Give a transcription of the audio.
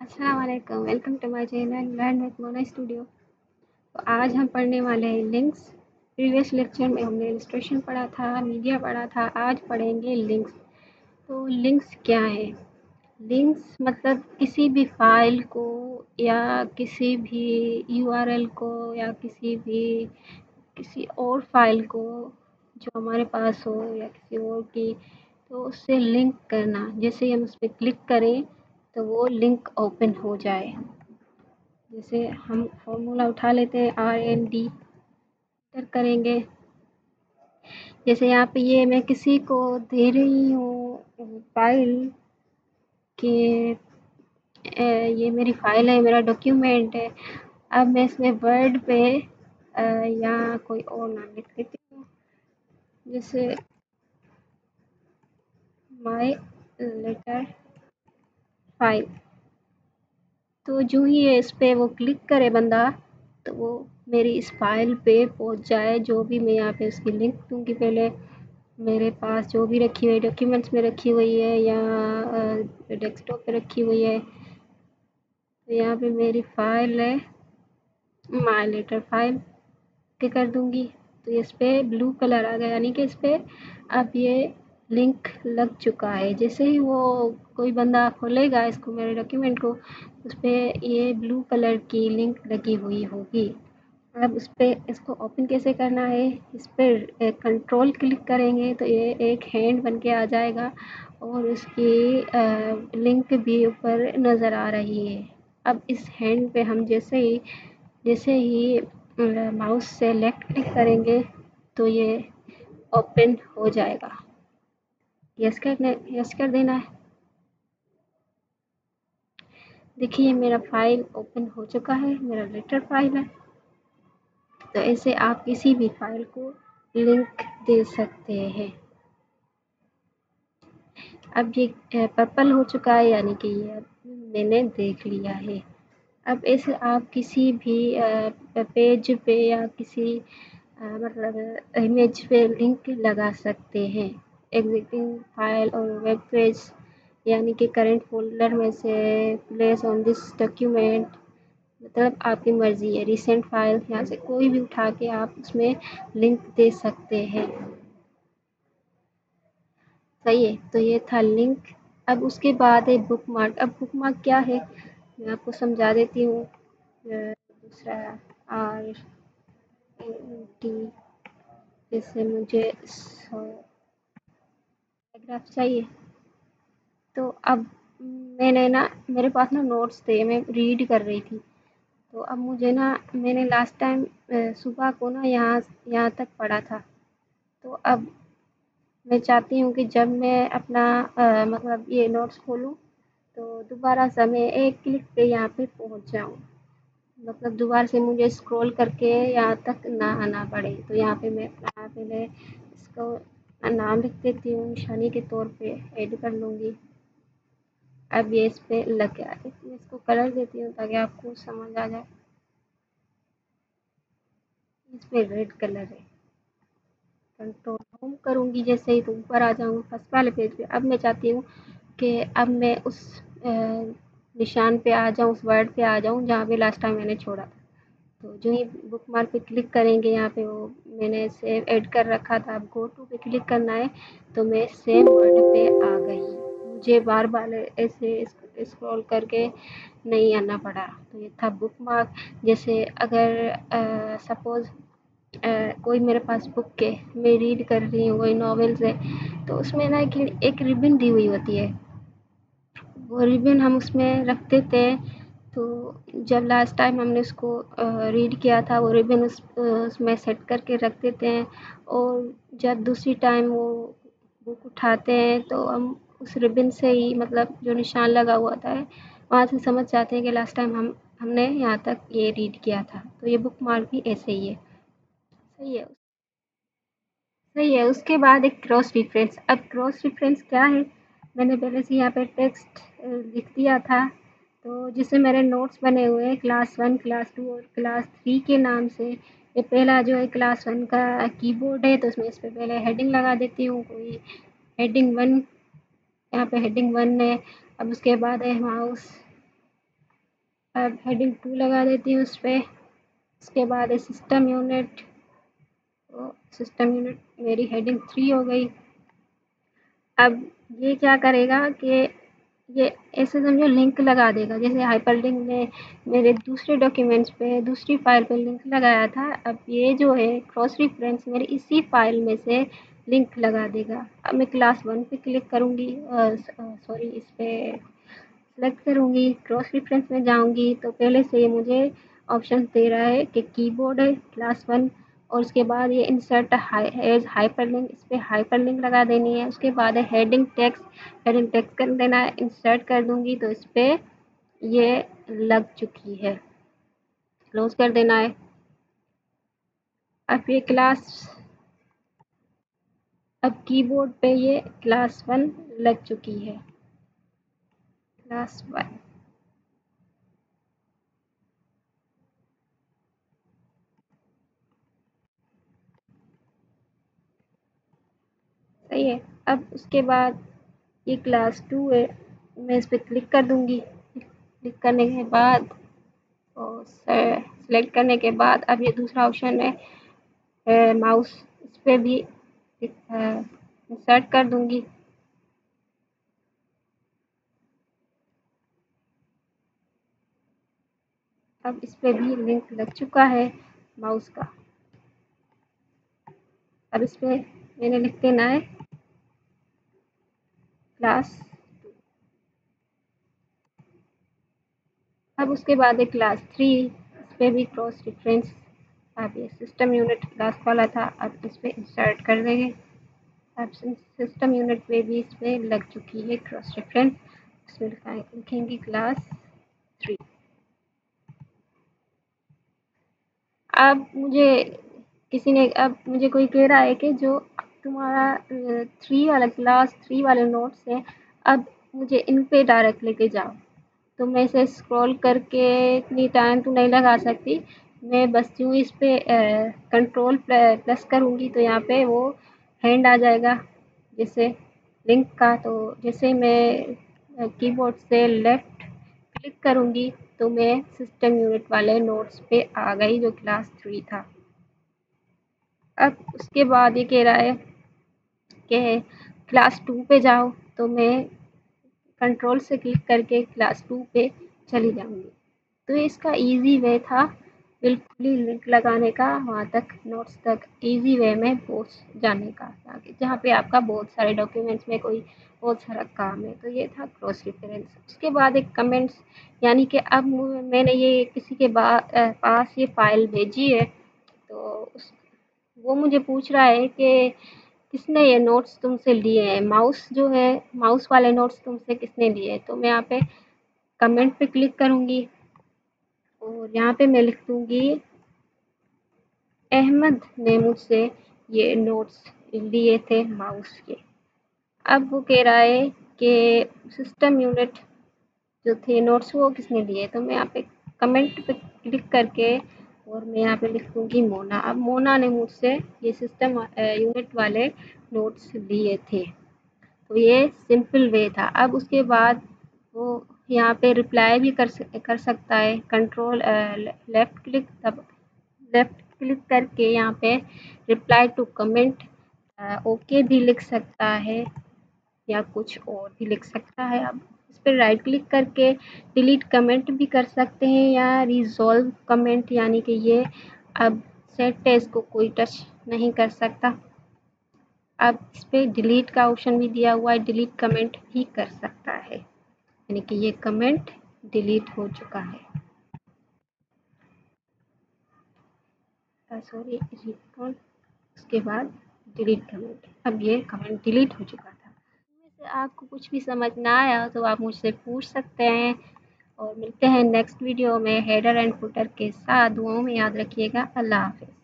अस्सलाम वालेकुम, welcome to my channel learn with Mona studio. तो आज हम पढ़ने वाले हैं लिंक्स। प्रीवियस लेक्चर में हमने इलस्ट्रेशन पढ़ा था, मीडिया पढ़ा था, आज पढ़ेंगे लिंक्स। तो लिंक्स क्या है? लिंक्स मतलब किसी भी फाइल को या किसी भी यूआरएल को या किसी और फाइल को जो हमारे पास हो या किसी और की, तो उससे लिंक करना। जैसे ही हम उस पर क्लिक करें तो वो लिंक ओपन हो जाए। जैसे हम फॉर्मूला उठा लेते हैं RMD, एंटर करेंगे। जैसे यहाँ पे ये मैं किसी को दे रही हूँ फाइल कि ये मेरी फाइल है, मेरा डॉक्यूमेंट है। अब मैं इसमें वर्ड पे या कोई और नाम लिख देती हूँ, जैसे माय लेटर फाइल। तो जो ही ये इस पे वो क्लिक करे बंदा, तो वो मेरी इस फाइल पे पहुंच जाए। जो भी मैं यहाँ पे उसकी लिंक दूंगी, पहले मेरे पास जो भी रखी हुई डॉक्यूमेंट्स में रखी हुई है या डेस्कटॉप पे रखी हुई है। तो यहाँ पे मेरी फाइल है माय लेटर फाइल के कर दूंगी, तो इस पे ब्लू कलर आ गया, यानी कि इस पे अब ये लिंक लग चुका है। जैसे ही वो कोई बंदा खोलेगा इसको, मेरे डॉक्यूमेंट को, उस पे ये ब्लू कलर की लिंक लगी हुई होगी। अब उस पे इसको ओपन कैसे करना है? इस पर कंट्रोल क्लिक करेंगे तो ये एक हैंड बन के आ जाएगा और उसकी लिंक भी ऊपर नज़र आ रही है। अब इस हैंड पे हम जैसे ही माउस से लेफ्ट क्लिक करेंगे तो ये ओपन हो जाएगा। यस कर देना है। देखिए मेरा फाइल ओपन हो चुका है, मेरा लेटर फाइल है। तो ऐसे आप किसी भी फाइल को लिंक दे सकते हैं। अब ये पर्पल हो चुका है, यानी कि ये अब मैंने देख लिया है। अब ऐसे आप किसी भी पेज पे या किसी मतलब इमेज पे लिंक लगा सकते हैं। एग्जिस्टिंग फाइल और वेब पेज, यानी कि करंट फोल्डर में से प्लेस ऑन दिस डॉक्यूमेंट, मतलब आपकी मर्ज़ी है। रिसेंट फाइल, यहाँ से कोई भी उठा के आप उसमें लिंक दे सकते हैं। सही है, तो ये था लिंक। अब उसके बाद है बुकमार्क। अब बुकमार्क क्या है मैं आपको समझा देती हूँ। दूसरा RMD, जैसे मुझे 100 पैराग्राफ चाहिए। तो अब मैंने ना, मेरे पास ना नोट्स थे, मैं रीड कर रही थी। तो अब मुझे ना, मैंने लास्ट टाइम सुबह को ना यहाँ यहाँ तक पढ़ा था। तो अब मैं चाहती हूँ कि जब मैं अपना मतलब ये नोट्स खोलूँ तो दोबारा से मैं एक क्लिक पे यहाँ पे पहुँच जाऊँ। मतलब दोबारा से मुझे स्क्रॉल करके यहाँ तक ना आना पड़े। तो यहाँ पे मैं अपना पहले इसको नाम लिख देती हूँ, निशानी के तौर पे ऐड कर लूँगी। अब ये इस पे लग गया। मैं इसको कलर देती हूँ ताकि आपको समझ आ जाए। इस पे रेड कलर है। कंट्रोल होम करूँगी जैसे ही, तो ऊपर आ जाऊँगी फर्स्ट वाले पेज पे। अब मैं चाहती हूँ कि अब मैं उस निशान पे आ जाऊँ, उस वर्ड पे आ जाऊँ जहाँ पे लास्ट टाइम मैंने छोड़ा था। तो जो ही बुकमार्क पे क्लिक करेंगे, यहाँ पे वो मैंने सेव ऐड कर रखा था। अब गो टू पे क्लिक करना है, तो मैं सेम वर्ड पे आ गई। मुझे बार-बार ऐसे स्क्रॉल करके नहीं आना पड़ा। तो ये था बुकमार्क। जैसे अगर सपोज़ कोई मेरे पास बुक है, मैं रीड कर रही हूँ, कोई नॉवेल्स है, तो उसमें ना एक रिबन दी हुई होती है। वो रिबन हम उसमें रख देते हैं। तो जब लास्ट टाइम हमने उसको रीड किया था, वो रिबन उसमें सेट करके रख देते हैं। और जब दूसरी टाइम वो बुक उठाते हैं तो हम उस रिबन से ही, मतलब जो निशान लगा हुआ होता है, वहाँ से समझ जाते हैं कि लास्ट टाइम हमने यहाँ तक ये रीड किया था। तो ये बुकमार्क भी ऐसे ही है। सही है। सही है। उसके बाद एक क्रॉस रेफरेंस। अब क्रॉस रेफरेंस क्या है? मैंने पहले से यहाँ पे टेक्स्ट लिख दिया था। तो जिससे मेरे नोट्स बने हुए हैं क्लास 1, क्लास 2 और क्लास 3 के नाम से। ये पहला जो है क्लास 1 का कीबोर्ड है, तो उसमें इस पे पहले हेडिंग लगा देती हूँ, कोई हेडिंग 1। यहाँ पे हेडिंग 1 है। अब उसके बाद है माउस, अब हेडिंग 2 लगा देती हूँ उस पे। उसके बाद है सिस्टम यूनिट, तो सिस्टम यूनिट मेरी हेडिंग 3 हो गई। अब ये क्या करेगा कि ये ऐसे समझो लिंक लगा देगा, जैसे हाइपरलिंक ने मेरे दूसरे डॉक्यूमेंट्स पे दूसरी फाइल पे लिंक लगाया था, अब ये जो है क्रॉस रेफरेंस मेरे इसी फाइल में से लिंक लगा देगा। अब मैं क्लास 1 पे क्लिक करूँगी, सॉरी इस पे सेलेक्ट करूँगी, क्रॉस रेफरेंस में जाऊँगी तो पहले से ये मुझे ऑप्शन दे रहा है कि कीबोर्ड है क्लास 1, और उसके बाद ये इंसर्ट एज हाइपरलिंक, इस पे हाइपरलिंक लगा देनी है। उसके बाद है हेडिंग टेक्स्ट कर देना है, इंसर्ट कर दूँगी तो इस पे ये लग चुकी है, क्लोज कर देना है। अब कीबोर्ड पे ये क्लास 1 लग चुकी है, क्लास 1। सही है। अब उसके बाद ये क्लास 2 है, मैं इस पे क्लिक कर दूँगी। क्लिक करने के बाद और सेलेक्ट करने के बाद अब ये दूसरा ऑप्शन है माउस, इस पे भी इंसर्ट कर दूँगी। अब इस पे भी लिंक लग चुका है माउस का। अब इस पे मैंने लिख देना है क्लास। अब उसके बाद है क्लास 3, इस पे भी क्रॉस रेफरेंस, अब ये सिस्टम यूनिट क्लास वाला था, अब इस पे इंसर्ट कर देंगे। अब सिस्टम यूनिट पे भी इस पे लग चुकी है क्रॉस रेफरेंस, इसमें लिखेंगे क्लास 3। अब मुझे कोई कह रहा है कि जो तुम्हारा 3 वाला क्लास 3 वाले नोट्स हैं, अब मुझे इन पे डायरेक्ट लेके जाओ। तो मैं इसे स्क्रॉल करके इतनी टाइम तो नहीं लगा सकती, मैं बस यूँ इस पे कंट्रोल प्लस करूँगी तो यहाँ पे वो हैंड आ जाएगा जैसे लिंक का। तो जैसे मैं कीबोर्ड से लेफ़्ट क्लिक करूँगी तो मैं सिस्टम यूनिट वाले नोट्स पे आ गई जो क्लास 3 था। अब उसके बाद ये कह रहा है कि क्लास 2 पे जाओ, तो मैं कंट्रोल से क्लिक करके क्लास 2 पे चली जाऊँगी। तो ये इसका ईज़ी वे था बिल्कुल ही लिंक लगाने का, वहाँ तक नोट्स तक ईज़ी वे में पहुँच जाने का, ताकि जहाँ पे आपका बहुत सारे डॉक्यूमेंट्स में कोई बहुत सारा काम है। तो ये था क्रॉस रेफरेंस। उसके बाद एक कमेंट्स, यानी कि अब मैंने ये किसी के पास ये फ़ाइल भेजी है, तो वो मुझे पूछ रहा है कि किसने ये नोट्स तुमसे लिए हैं, माउस वाले नोट्स तुमसे किसने लिए। तो मैं यहाँ पे कमेंट पे क्लिक करूँगी और यहाँ पे मैं लिख दूँगी अहमद ने मुझसे ये नोट्स लिए थे माउस के। अब वो कह रहा है कि सिस्टम यूनिट जो थे नोट्स वो किसने लिए, तो मैं यहाँ पे कमेंट पे क्लिक करके और मैं यहाँ पे लिख दूँगी मोना। अब मोना ने मुझसे ये सिस्टम यूनिट वाले नोट्स लिए थे। तो ये सिंपल वे था। अब उसके बाद वो यहाँ पे रिप्लाई भी कर सकता है, कंट्रोल लेफ़्ट क्लिक करके यहाँ पे रिप्लाई टू कमेंट ओके भी लिख सकता है या कुछ और भी लिख सकता है। अब इस पे राइट क्लिक करके डिलीट कमेंट भी कर सकते हैं या रिज़ॉल्व कमेंट, यानी कि ये अब सेट है, इसको कोई टच नहीं कर सकता। अब इस पे डिलीट का ऑप्शन भी दिया हुआ है, डिलीट कमेंट भी कर सकता है, यानी कि ये कमेंट डिलीट हो चुका है। सॉरी रिकॉर्ड, उसके बाद डिलीट कमेंट, अब ये कमेंट डिलीट हो चुका था। इनमें से आपको कुछ भी समझ ना आया तो आप मुझसे पूछ सकते हैं, और मिलते हैं नेक्स्ट वीडियो में हेडर एंड फुटर के साथ। दुआओं में याद रखिएगा। अल्लाह हाफ़िज़।